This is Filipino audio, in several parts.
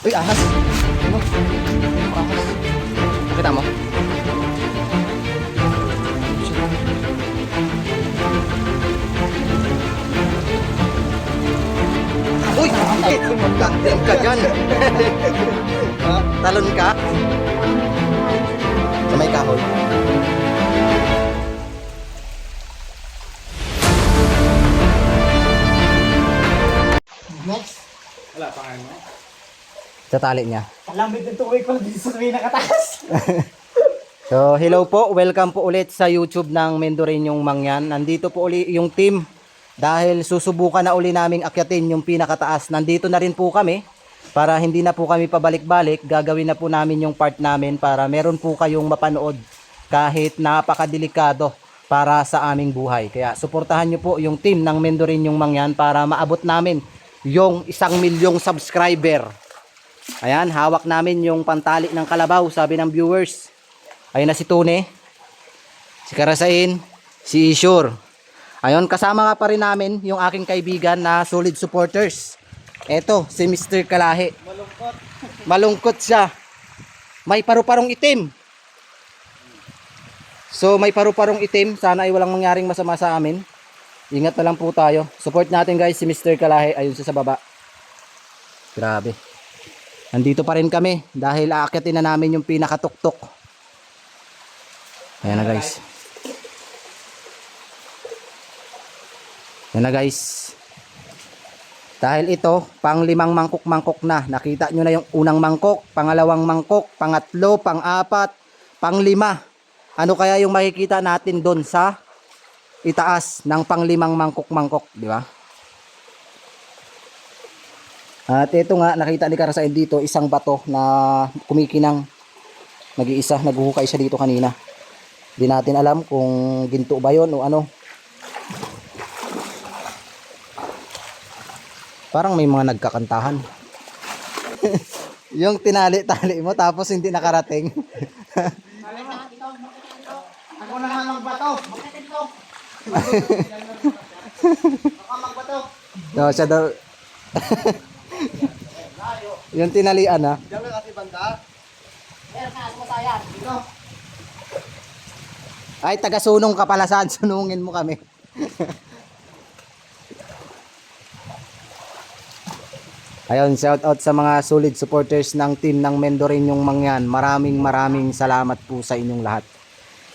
Uy, ahas. Ano? Ahas. Nakita mo? Uy! Magkaktim ka dyan. Talon ka? Sa may kahoy. Next. Wala pa nga mo. Sa tali niya. Kalamig ng tukoy ko dito sa may nakataas. So, hello po. Welcome po ulit sa YouTube ng Mendoreñong Mangyan. Nandito po uli yung team dahil susubukan na uli naming akyatin yung pinakataas. Nandito na rin po kami para hindi na po kami pabalik-balik. Gagawin na po namin yung part namin para meron po kayong mapanood kahit napakadelikado para sa aming buhay. Kaya suportahan nyo po yung team ng Mendoreñong Mangyan para maabot namin yung 1,000,000 subscriber. Ayan, hawak namin yung pantali ng kalabaw, sabi ng viewers. Ayun na si Tune, si Karasain, si Ishur. Ayun, kasama nga pa rin namin yung aking kaibigan na solid supporters. Eto, si Mr. Kalahi. Malungkot. Malungkot siya. May paru-parong itim. So, may paru-parong itim. Sana ay walang mangyaring masama sa amin. Ingat na lang po tayo. Support natin guys si Mr. Kalahi. Ayun siya sa baba. Grabe. Nandito pa rin kami dahil aakyatin na namin yung pinakatuktok. Ayan na guys. Ayan na guys. Dahil ito, pang 5 mangkok-mangkok na. Nakita nyo na yung unang mangkok, pangalawang mangkok, pangatlo, pang-apat, pang-5. Ano kaya yung makikita natin doon sa itaas ng pang 5 mangkok-mangkok, di ba? At ito nga, nakita ni Karasain dito, isang bato na kumikinang. Nag-iisa, naghuhukay siya dito kanina. Di natin alam kung ginto ba yun o ano. Parang may mga nagkakantahan. Yung tinali-tali mo tapos hindi nakarating. Ako na nga magbato. Bakit ko? Ako magbato. No, siya daw. Yung tinalian ha. Diyan ka kasi banda. Meron ka sumasayan. Dito. Ay, taga-sunong ka pala, saan? Sunungin mo kami. Ayun, shout out sa mga solid supporters ng team ng Mendoreñong Mangyan. Maraming salamat po sa inyong lahat.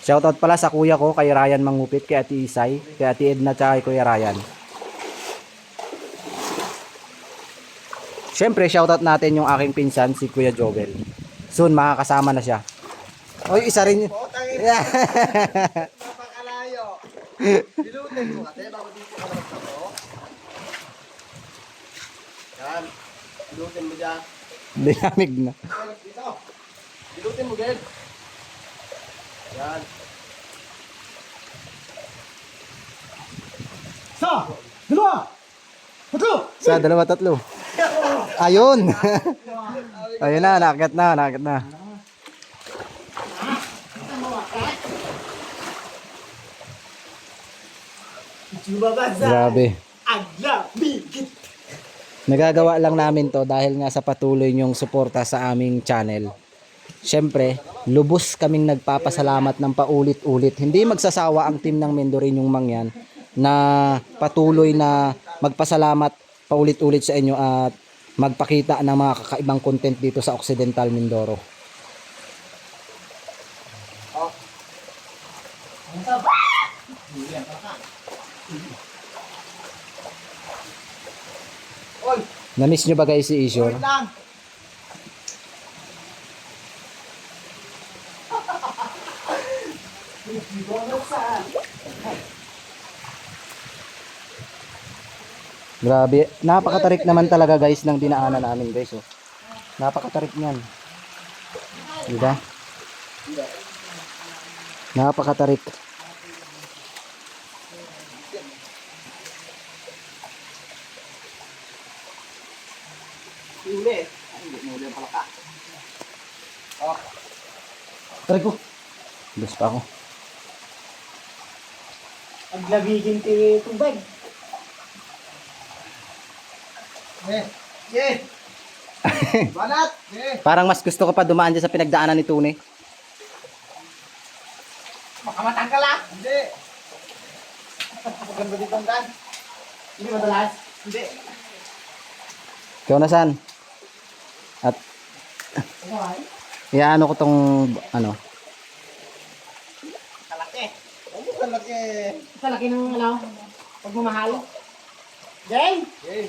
Shout out pala sa kuya ko, kay Ryan Mangupit, kay Ate Isay, kay Ate Edna, tsaka kay Kuya Ryan. Siyempre, shout out natin yung aking pinsan, si Kuya Jovel. Soon, makakasama na siya. Oy, isa rin yun. Napakalayo. Dilutin mo kasi bago dito ka magbato. Yan. Dilutin mo dyan. Dinamig na. Dito. Dilutin mo din. Yan. Sa! Dalawa! Tatlo! Sa dalawa, tatlo. Ayun. Ayun na, nakakit na, nakakit na. Grabe. Agla! Bigit! Nagagawa lang namin to dahil nga sa patuloy nyong suporta sa aming channel. Siyempre, lubos kaming nagpapasalamat ng paulit-ulit. Hindi magsasawa ang team ng Mendoreñong Mangyan na patuloy na magpasalamat paulit-ulit sa inyo at magpakita ng mga kakaibang content dito sa Occidental Mindoro. Na-miss nyo ba guys si Ishur? Wait lang! Grabe, napakatarik naman talaga guys ng dinaanan namin guys. Oh. Napakatarik niyan. Diba? Napakatarik. Huli. Ay, hindi mo huli ang palaka. Oh. Tarik ko. Bilis pa ako. Aglabigin ti tubig. Yeah. Yeah. Banat! Eh! Parang mas gusto ko pa dumaan dyan sa pinagdaanan ni Tune. Makamatang ka lang! Hindi! Maganda dito ang daan. Hindi madalas? Hindi. Ikaw na san? At iaano ko tong ano. Kalaki. Ano kalaki? Sa laki ng alaw. Pagmamahal. Jay! Eh!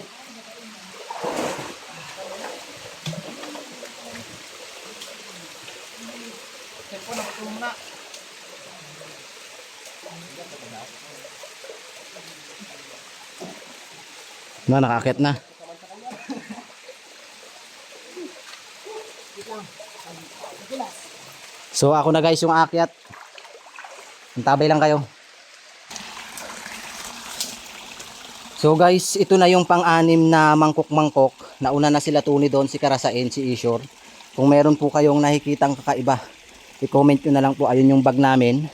Cellphone, nakatulong na. Nakakit na. So ako na guys yung aakyat. Antabay lang kayo. So guys, ito na yung pang-anim na mangkok-mangkok. Nauna na sila Tuni doon, si Karasain, si Ishor. Kung meron po kayong nakikitang kakaiba, i-comment nyo na lang po. Ayun yung bag namin.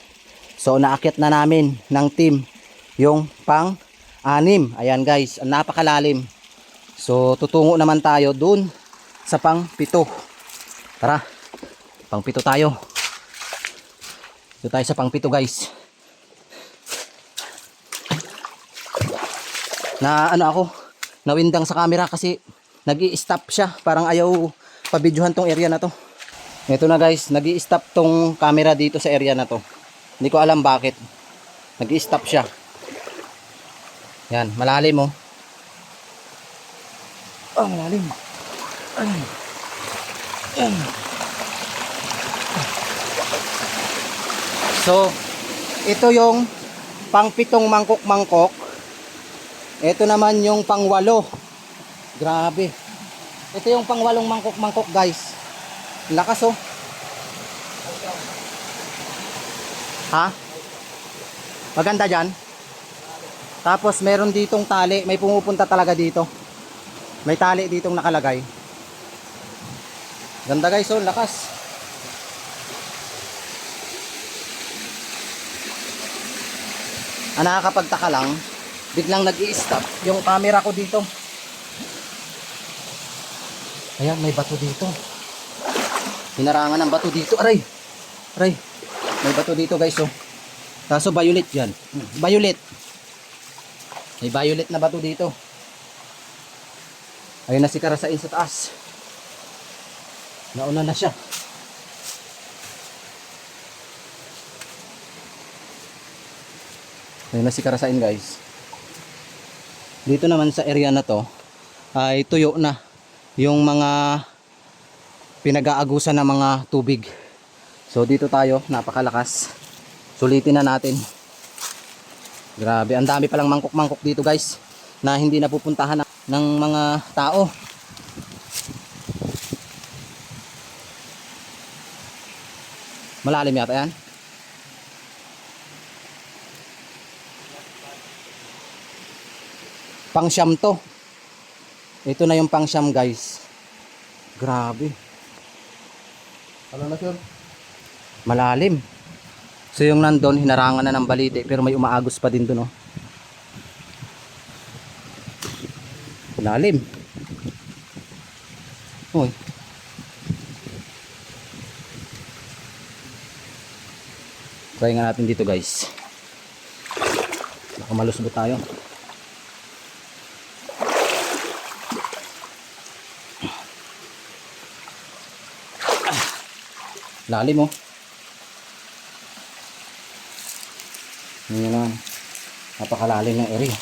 So naakyat na namin ng team yung pang-anim. Ayan guys, ang napakalalim. So tutungo naman tayo doon sa pang-pito. Tara, pang-pito tayo. Dito tayo sa pang-pito guys. Na ano ako, nawindang sa camera kasi nag-i-stop siya. Parang ayaw pabidyohan tong area na to. Ito na guys, nag-i-stop tong camera dito sa area na to. Hindi ko alam bakit. Nag-i-stop siya. Yan, malalim oh. Oh, malalim. Ayan. Ayan. So, ito yung pang-pitong mangkok-mangkok. Ito naman yung pang-walo. Grabe. Ito yung pang-walong mangkok-mangkok guys. Lakas oh. Ha? Maganda dyan. Tapos meron ditong tali. May pumupunta talaga dito. May tali ditong nakalagay. Ganda guys oh. Lakas. Nakakapagtaka lang. Biglang nag-i-stop yung camera ko dito. Ayan, may bato dito. Hinarangan ng bato dito. Aray! Aray! May bato dito guys oh. Kaso violet yan. Violet. May violet na bato dito. Ayun na si Karasain sa taas. Nauna na siya. Ayun na si Karasain guys. Dito naman sa area na to ay tuyo na yung mga pinag-aagusan ng mga tubig. So dito tayo, napakalakas. Sulitin na natin. Grabe, ang dami palang mangkok-mangkok dito guys na hindi napupuntahan ng mga tao. Malalim yata yan. Pangsyam to. Ito na yung pangsyam guys. Grabe. Ano na sir? Malalim. So yung nandun, hinarangan na ng balite pero may umaagos pa din dun oh. Lalim. Uy. Try nga natin dito guys. Baka malusbot tayo. Lalim oh. Yun naman. Napakalalim ng area.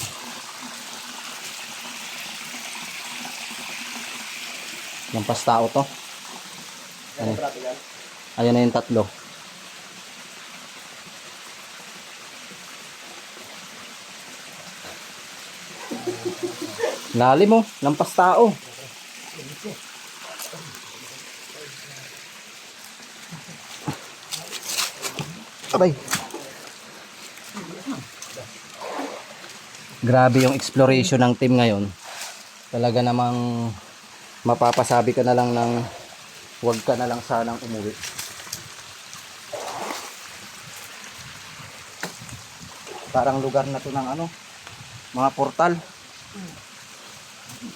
Lampas tao to. Ano? Ayan na yung tatlo. Lalim oh. Lampas tao. Abay. Grabe yung exploration ng team ngayon. Talaga namang mapapasabi ka na lang ng huwag ka na lang sanang umuwi. Parang lugar na to ng ano, mga portal.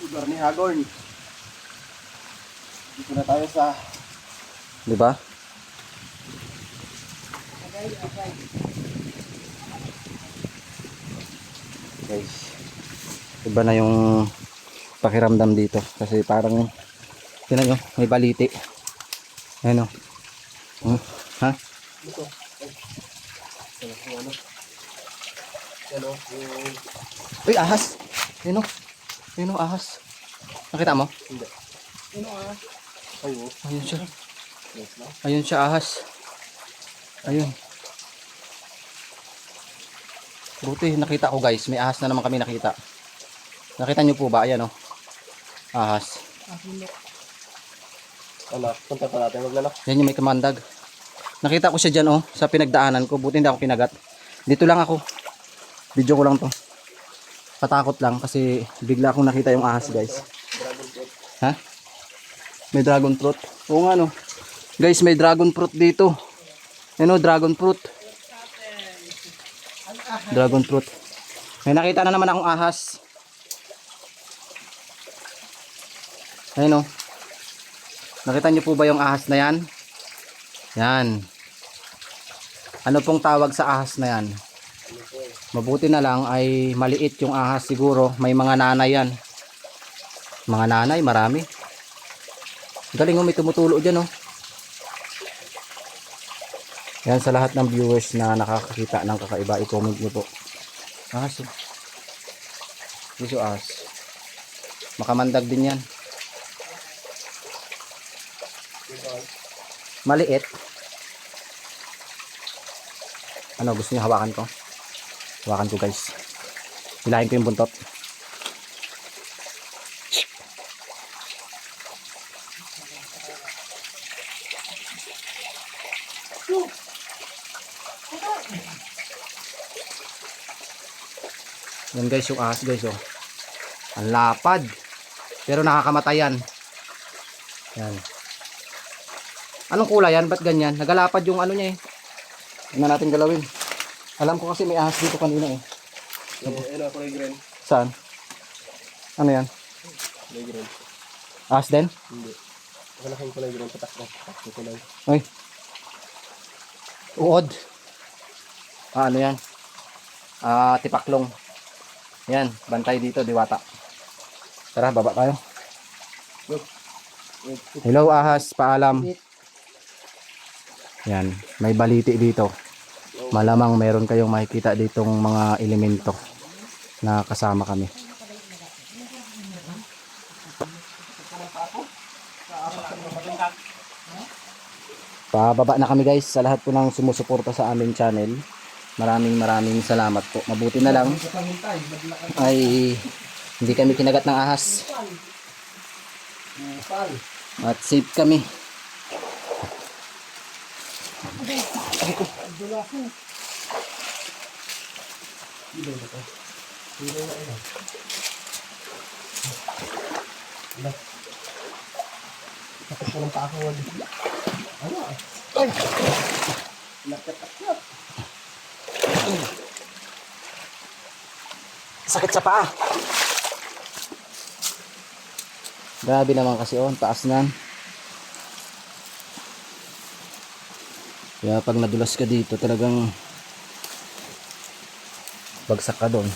Lugar ni Hagorn. Dito na tayo sa... Di ba? Guys, iba na yung pakiramdam dito kasi parang tinan nyo, may baliti. Ayun o. Ha? Dito. Ay. Ano? Ano? Yung... Uy, ahas! Ayun o. Ayun o, ahas. Nakita mo? Hindi. Ano ah? Ay, oh. Ayun siya. Yes, no? Ayun siya, ahas. Ayun. Buti, nakita ko guys. May ahas na naman kami nakita. Nakita nyo po ba? Ayan o. Ahas. Ano? Punta pa natin. Maglalak. Yan yung may kamandag. Nakita ko siya dyan oh, sa pinagdaanan ko. Buti hindi ako pinagat. Dito lang ako. Video ko lang to. Patakot lang kasi bigla akong nakita yung ahas guys. Dragon fruit. Ha? May dragon fruit. Oo nga no. Guys, may dragon fruit dito. Ano, dragon fruit. Dragon fruit. May nakita na naman akong ahas. Ayun oh. Nakita niyo po ba yung ahas na yan? Yan. Ano pong tawag sa ahas na yan? Mabuti na lang ay maliit yung ahas siguro. May mga nanay yan. Mga nanay, marami. Galing oh, may tumutulo dyan oh. Yan sa lahat ng viewers na nakakakita ng kakaiba, i-comment nyo po. Ahas oh. Yes yung ahas. Makamandag din yan. Maliit. Ano, gusto niyo hawakan ko? Hawakan ko guys. Hilahin ko yung buntot. Yan guys yung ahas guys oh. Ang lapad. Pero nakakamatay yan. Yan. Anong kulay yan? Ba't ganyan? Nagalapad yung ano niya eh. Tingnan natin galawin. Alam ko kasi may ahas dito kanina eh. Ano, kulay green. Saan? Ano yan? Kulay green. Ahas din? Hindi. Malaking kulay green. Patak na. Patak kulay. Ay. Uod. Ano yan? Tipaklong. Yan. Bantay dito, diwata. Tara, baba tayo. Look. Hello ahas, paalam. Yan, may baliti dito. Malamang meron kayong makikita ditong mga elemento na kasama kami. Pababa na kami guys sa lahat po ng sumusuporta sa aming channel. Maraming salamat po. Mabuti na lang ay hindi kami kinagat ng ahas. At safe kami. Tapos ko ng pako. Ano? Ay! Nakatakyat. Sakit sa paa. Grabe naman kasi oh, taas nan. Kaya pag nadulas ka dito talagang bagsak ka doon.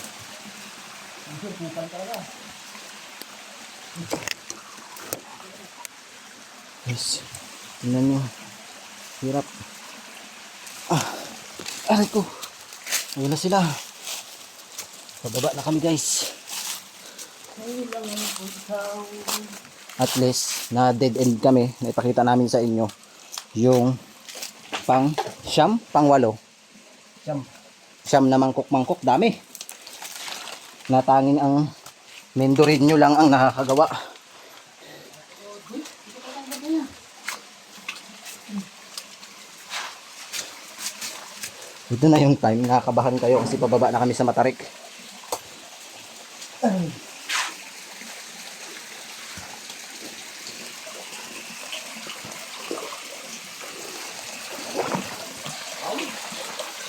Guys, tingnan nyo. Hirap. Aray ko. Ayun na sila. Pababa na kami guys. At least na dead end kami. Naipakita namin sa inyo yung pang siyam, pang walo. Siyam na mangkok dami. Natanging ang Mendoreño lang ang nakakagawa. Ito na yung time, nakakabahan kayo kasi pababa na kami sa Matarik.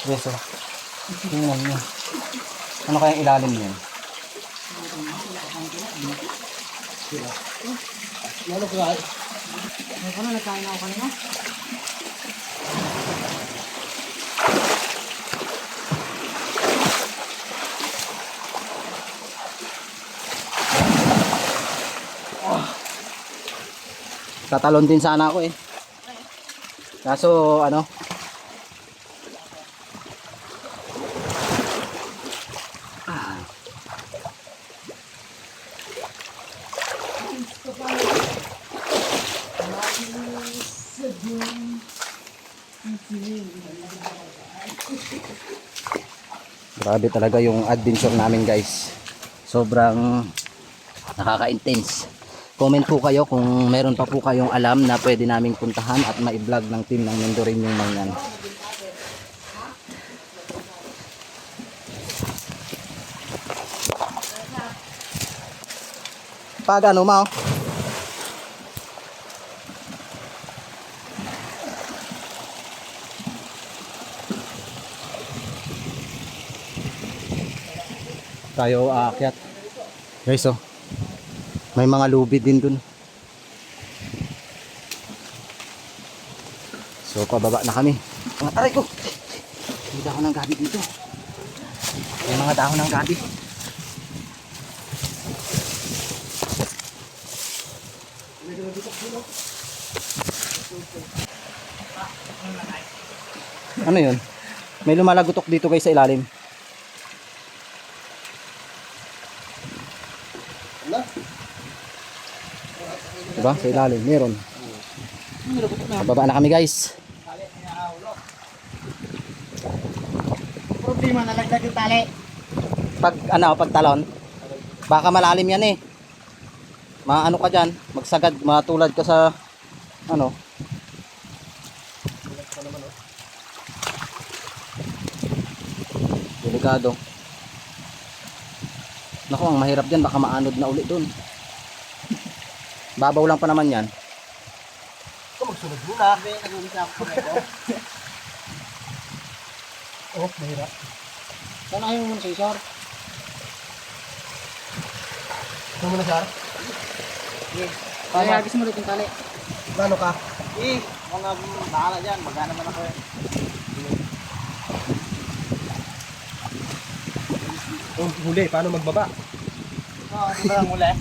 Yes, oh. Tingnan nyo. Ano kayang ilalim niyan? Ano ba? Ano, nagkain ako kanina? Tatalon din sana ako eh. Kaso ano, grabe talaga yung adventure namin guys. Sobrang nakaka-intense. Comment po kayo kung meron pa po kayong alam na pwede naming puntahan at ma-vlog ng team ng Mendoreñong Mangyan. Pag ano mo? Tayo aakyat. Guys oh. May mga lubid din dun. So pababa na kami. Mga aray ko. May dahon ng gabi dito. May mga dahon ng gabi. Ano yun? May lumalagotok dito guys sa ilalim. Diba? Sa ilalim. Meron. Pababa na kami guys. Problema, nalagdag yung tali. Pag talon, baka malalim yan eh. Maano ka dyan, magsagad, matulad ka sa ano. Delikado. Naku, ang mahirap dyan, baka maanod na ulit dun. Babaw lang pa naman yan. Ito magsunod muna. Nag-uumisa ako sa ito. Oh, mahirap. Saan ayaw mo muna sa isor? Ito muna, Sar. Kaya agis mo ulit yung tali. Gano ka? Mga bahala dyan, magana naman ako eh. Oh, huli. Paano magbaba? Oo, di ba ang huli?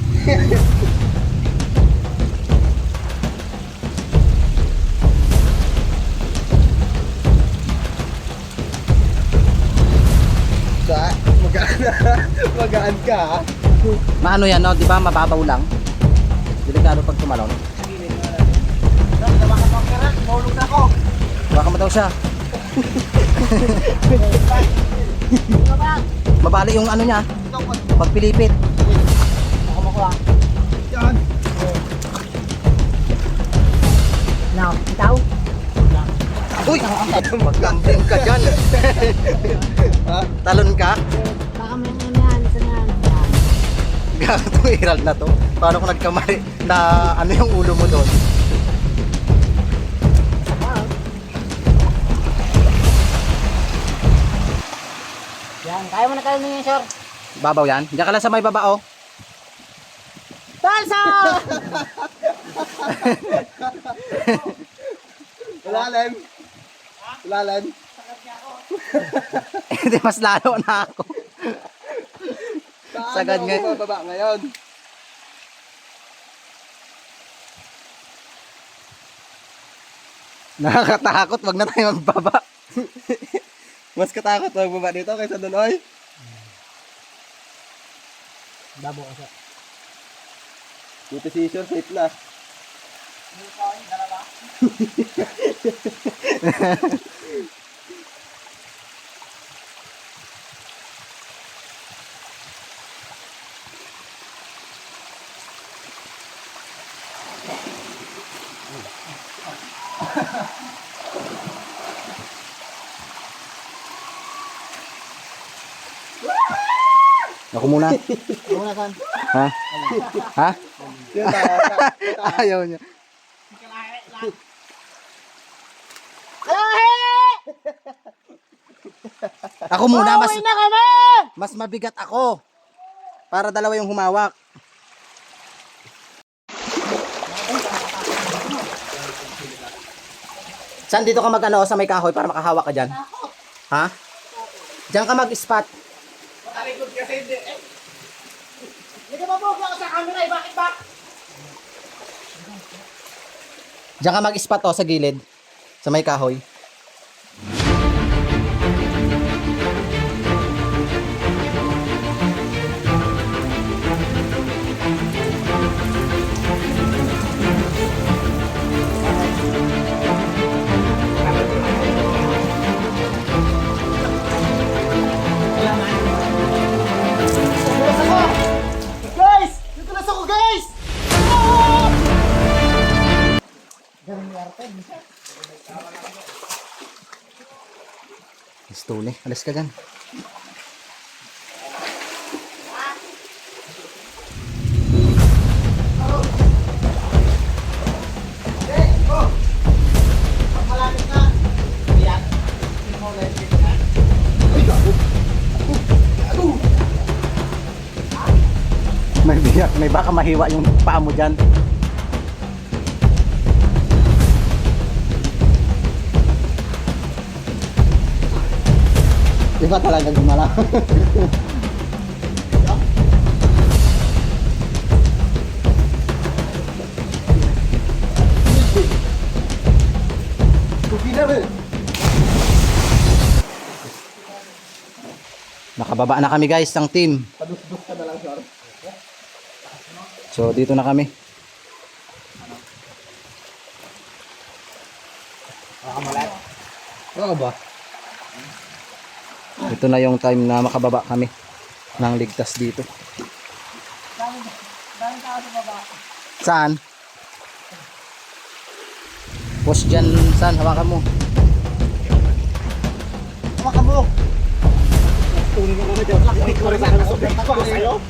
Sa? Magaan. Magaan ka, ha? Maano yan no, di ba mababaw lang? Delikado pag tumalon. Tama ka pang pera, mahulog na ako. Baka mo daw siya. Mabali yung ano niya, pagpilipit. Ako makuha. Yan. Now, itaw? Uy! Magkambing ka dyan. Ha? Talon ka? Baka may ano yan, isa na yan. Gago itong Herald na to. Paano kung nagkamali na ano yung ulo mo doon? Yan, kaya mo na kayo ninyo, sir. Babaw yan? Diyan ka lang sa may babao. Talsa! Ilalim. Ilalim. Hindi, mas lalo na ako. Sagad Paano ngayon. ako bababa ngayon? Nakakatakot, wag na tayo magbaba. Mas katakot magbaba dito kaysa doon, oy. Dabo ka, sir. Dito si Sir, safe na. Ako muna. Muna, son. Ha? Ha? Yun tayo. Ayaw niya. Kalahe! Ako muna, Pauwi na kami! mas mabigat ako. Para dalawa yung humawak. Saan dito ka mag-ano sa may kahoy para makahawak ka dyan? Ha? Diyan ka mag-spot. Matalikod kasi hindi. Hindi ka mabuka ako sa camera eh. Bakit ba? Diyan ka mag-spot sa gilid. Sa may kahoy. Nagulas ako! Guys! Nagulas ako guys! Ah! Ganun yung arte. Stone, alis ka dyan. Pag malapit na. Ayan. Hindi mo ulit dito na. May biyak, may baka mahiwa yung paa mo dyan. Iba talaga gumala. Nakababa na kami guys ng team. Padus-dus ka na lang, sir. So dito na kami. Oo ba? Ito na yung time na makababa kami ng ligtas dito. Saan? Post dyan, saan? Hawakan mo. Hawakan mo. Tunin mo na dyan. Hindi ko rin sana nasubik pa sa'yo.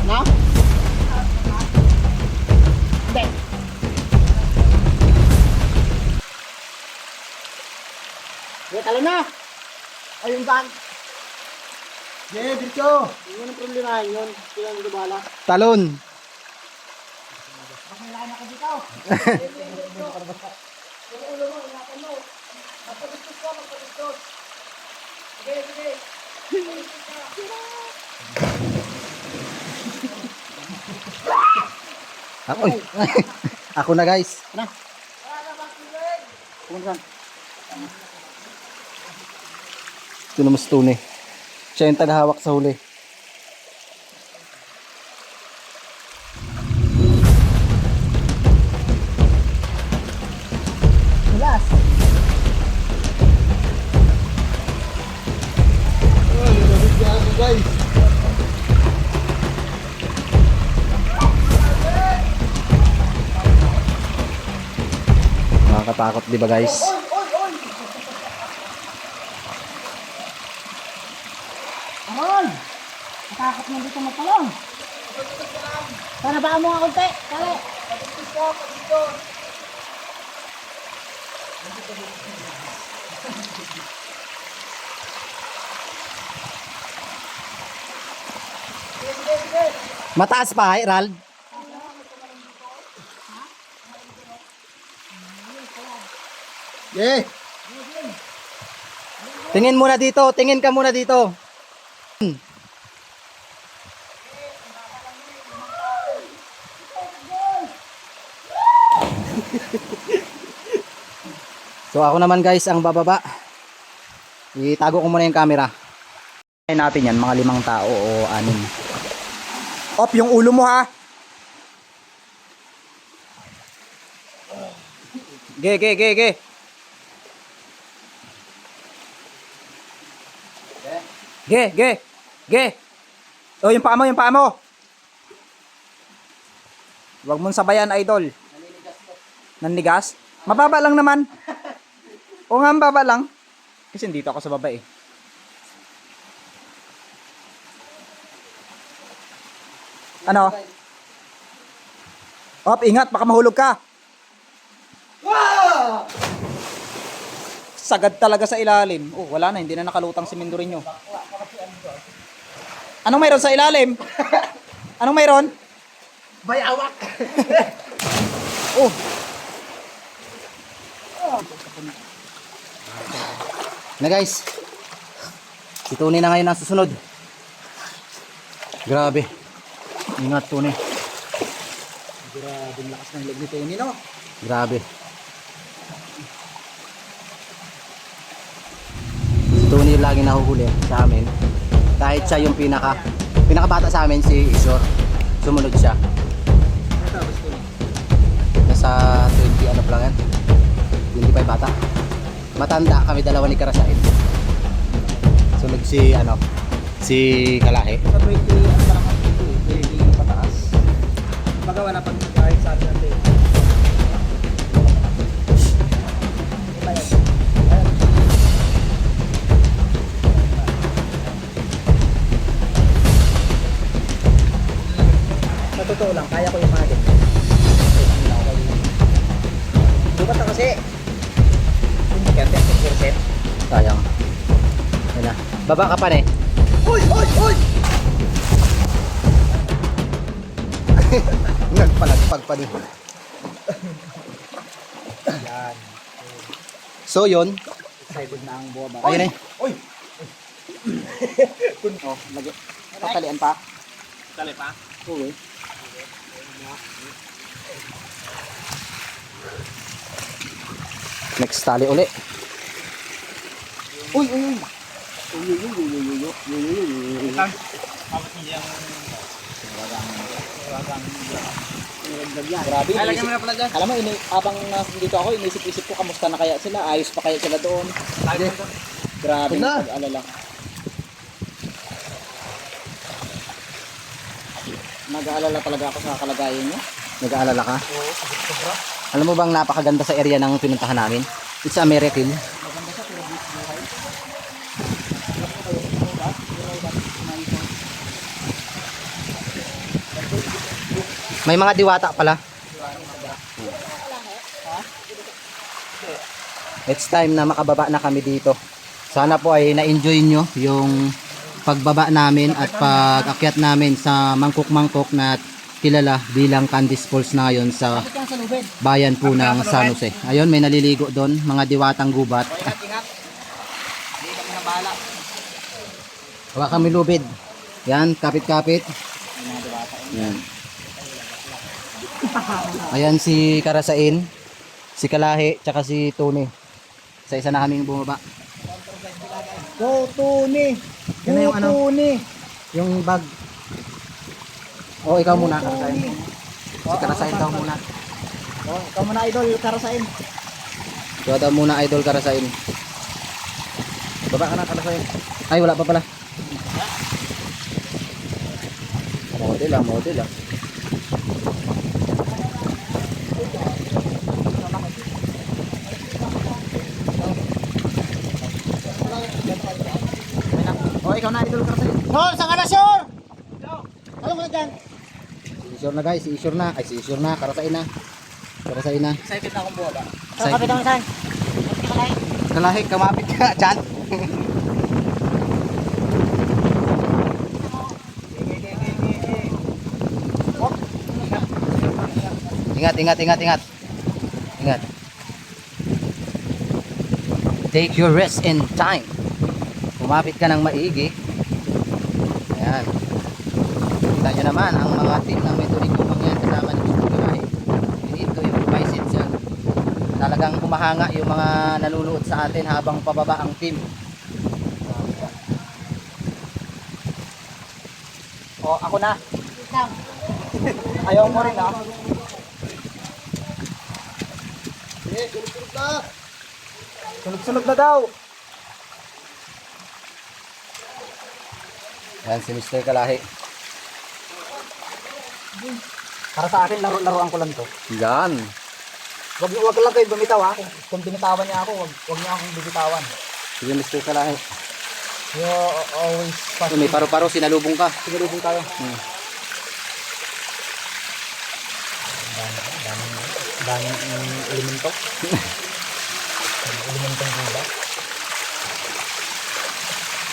Na? Hindi. Wait, alam na. Ayun daan. Yeah, dito. Yun ang problema yun. Sila ang lumala. Talon. Makilain ako dito. Ulo mo, ingatan mo. Magpagustos ka, magpagustos. Sige, sige. Ako. Ako na guys. Pumunta. Ito na mas tunay. Siya yung tagahawak sa huli. Bilas. Oh, lumabit ka ako, guys. Nakakatakot di ba guys? Aron! Natakot mo dito magpalong. Para baka mo nga kunti. Kali. Mataas pa, Rald. Yeah. Tingin muna dito, tingin ka muna dito. So ako naman guys ang bababa. Itago ko muna yung camera. Ay natin yan, mga 5 tao o 6. Op yung ulo mo ha. Ge, ge, ge, ge. Ge, ge, ge. O yung paa mo, yung paa mo. Huwag mong sabayan, idol. Nannigas? Mababa lang naman. O nga, mababa lang. Kasi dito ako sa baba eh. Ano? Op, ingat, baka mahulog ka. Sagad talaga sa ilalim. Oh, wala na, hindi na nakalutang si Mindoreño. Anong mayroon sa ilalim? Anong mayroon? Bayawak! Oh! Na guys, si Tony na ngayon ang susunod. Grabe. Ingat Tony. Grabe, lakas ng leg ni Tony, no? Grabe. Si Tony yung laging nahuhuli sa amin. Kahit siya yung pinakabata sa amin, si Isor. Sumunod siya. Tapos Tony. Nasa 20 ano pa lang yan. 25 bata. Matanda kami dalawa ni Karasain. Sunod si si Kalahe. Sa 20, ano pa lang ang 20 pataas. Magawa na pag kahit sa atin natin. Sa totoo lang, kaya ko yung mga ganyan. Lumat na kasi. Hindi ka 10%. Sayang. Yan na. Baba ka pa eh. Uy! Uy! Uy! Nagpalagpag pa din. Yan. So yun. Excited na ang buwa ba? Ayun eh. Uy! Oh, lagi. Tatalian pa? Tali pa? Oo. Next tali uli. Uy! Uy! Uy! Uy! Uy! Uy! Uy! Uy! Uy! Uy! Uy! Grabe. Ay, lagyan mo na pala dyan. Alam mo, habang dito ako, inisip-isip ko kamusta na kaya sila. Ayos pa kaya sila doon. Grabe. Na. Pag-alala. Nag-aalala talaga ako sa kalagayan niyo. Nag-aalala ka? Oo, sobra. Alam mo bang napakaganda sa area ng pinuntahan namin? It's a miracle. Maganda siya, pero buhay. May mga diwata pala. It's time na makababa na kami dito. Sana po ay na-enjoy nyo yung pagbaba namin at pag-akyat namin sa mangkok-mangkok na kilala bilang Candice Falls na ngayon sa Bakit yan sa lubid? bayan po ng San Jose. Ayun, may naliligo doon, mga diwatang gubat. Ingat, ingat. Hindi kami na bahala. Huwag kami lubid. Yan, kapit-kapit. Yan. Ayan si Karasain, si Kalahe, tsaka si Tony. Isa-isa na kaming bumaba. Go, Tony! Yun na yung ano? Tony! Yung bag. O, ikaw muna, Karasain. Si Karasain daw muna. Oh, ikaw muna, idol, Karasain. Ikaw daw muna, idol Karasain. Baba ka na, Karasain. Ay, wala pa pala. Model ah, model ah. Oh, ikaw na, idol, Karasain. Sure, saan ka na, sure? Ano mo na dyan? Si Isur na guys, si Isur na. Ay, si Isur na, Karasain na. Karasain na. Excited na akong buwa ba? Saan kapit ang saan? Kalahe, kamapit ka, Chan. Ingat, ingat, ingat, ingat. Ingat. Take your rest in time. Kumapit ka ng maigi. Ayan. Kita nyo naman ang mga team ng Metodico Mangyan kasama ni Mr. Kalahe. You need to improvise it, sir. Talagang kumahanga yung mga nanunood sa atin habang pababa ang team. Oh, ako na. Ayaw mo rin, ah. Sunog-sunog na daw. Ayan si Mr. Kalahe. Para sa akin, laro-laruan ko lang to. Yan. Wag lang kayo bumitaw, ha. Kung binitawan niya ako, wag niya akong bibitawan. Sige Mr. Kalahe. You always pass. May paro-paro, sinalubong ka. Sinulubong tayo. Daming elemento. Elementong guba.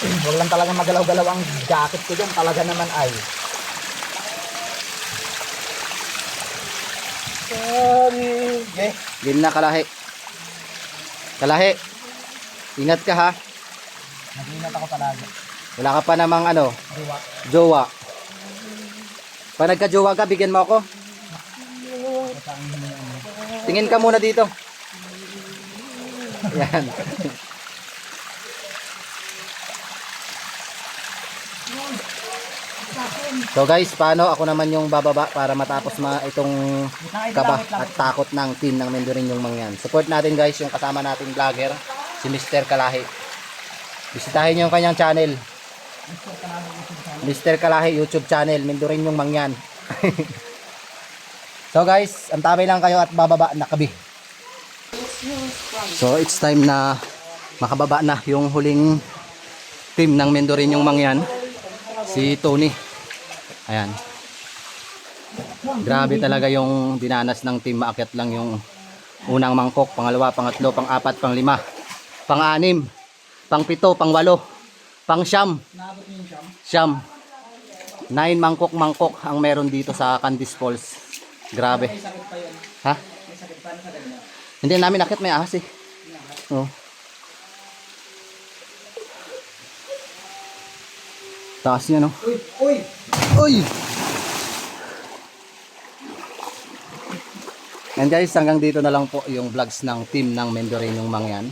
Huwag lang talaga magalaw-galaw ang jacket ko dyan. Talaga naman ay. Sige. Game na, Kalahi. Kalahi. Ingat ka ha. Nag-iingat ako palagi. Wala ka pa namang ano, Diwa. jowa. Pag nagka-jowa ka, bigyan mo ako. Tingin ka muna dito. Yan. So guys, paano ako naman yung bababa para matapos itong kaba at takot ng team ng Mendorin yung Mangyan. Support natin guys yung kasama nating vlogger, si Mr. Kalahi. Bisitahin niyo yung kanyang channel. Mr. Kalahi YouTube channel, Mendorin yung Mangyan. So guys, antabay lang kayo at bababa na kabi. So it's time na makababa na yung huling team ng Mendorin yung Mangyan. Si Tony. Ayan. Grabe talaga yung dinanas ng team. Maakyat lang yung unang mangkok, pangalawa, pangatlo, pang-apat, pang-lima, pang-anim, pang-pito, pang-walo, pang-siyam. Naabot niyo yung siyam? Siyam. 9 mangkok ang meron dito sa Candice Falls. Grabe. May sakit pa yun. Ha? May sakit pa na sa ganyan. Hindi namin akit, may ahas eh. Oh. Taas niya no. Uy! Uy! Uy! And guys, hanggang dito na lang po yung vlogs ng team ng Mendorin yung Mangyan.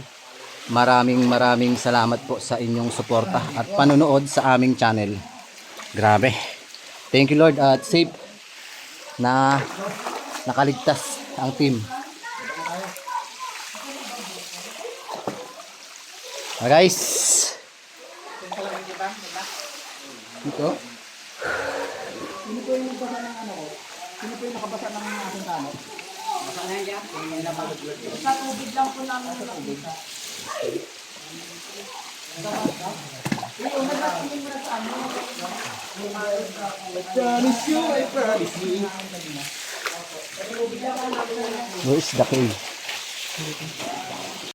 Maraming salamat po sa inyong suporta at panonood sa aming channel. Grabe. Thank you Lord at safe na nakaligtas ang team. Guys. Ito. Sino po yung nagbasa ng ano ko? Sino po yung nakabasa ng aking tanong? Basa na yan. Sa tubig lang po namin nakita. I promise you, I promise you. Where is the cave?